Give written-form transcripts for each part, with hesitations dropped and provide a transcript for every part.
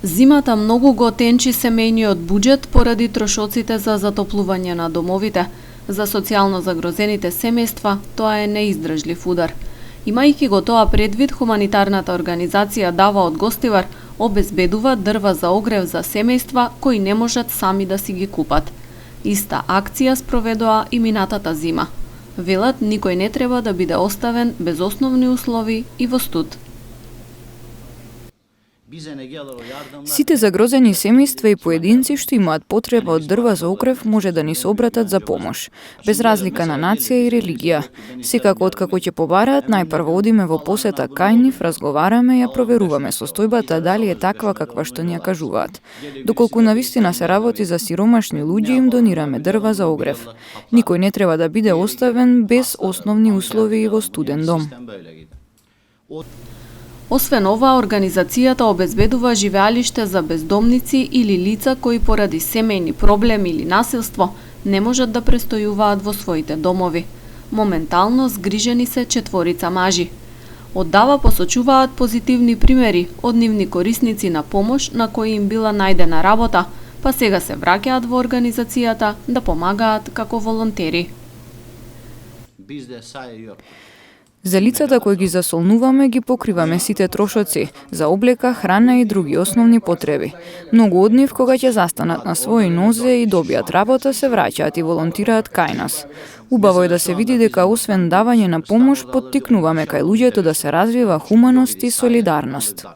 Зимата многу го тенчи семејниот буџет поради трошоците за затоплување на домовите. За социјално загрозените семејства тоа е неиздржлив удар. Имајќи го тоа предвид, хуманитарната организација Дава од Гостивар обезбедува дрва за огрев за семејства кои не можат сами да си ги купат. Иста акција спроведоа и минатата зима. Велат, никој не треба да биде оставен без основни услови и во студ. Сите загрозени семејства и поединци што имаат потреба од дрва за огрев може да ни се обратат за помош, без разлика на нација и религија. Секако откако ќе побараат, најпрво одиме во посета кај нив, разговараме, ја проверуваме состојбата дали е таква каква што ни ја кажуваат. Доколку навистина се работи за сиромашни луѓе, им донираме дрва за огрев. Никој не треба да биде оставен без основни услови и во студен дом. Освен ова, организацијата обезбедува живеалиште за бездомници или лица кои поради семејни проблеми или насилство не можат да престојуваат во своите домови. Моментално згрижени се 4 мажи. Од Дава посочуваат позитивни примери од нивни корисници на помош на кои им била најдена работа, па сега се враќаат во организацијата да помагаат како волонтери. За лицата кои ги засолнуваме, ги покриваме сите трошоци за облека, храна и други основни потреби. Многу од нив, кога ќе застанат на своји нозе и добијат работа, се враќаат и волонтираат кај нас. Убаво е да се види дека освен давање на помош, поттикнуваме кај луѓето да се развива хуманост и солидарност.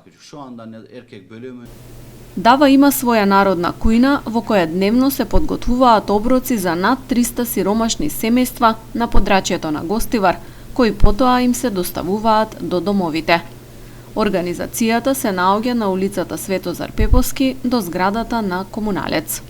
Дава има своја народна кујна во која дневно се подготвуваат оброци за над 300 сиромашни семејства на подрачјето на Гостивар, кои потоа им се доставуваат до домовите. Организацијата се наоѓа на улицата Светозар Пеповски до зградата на Комуналец.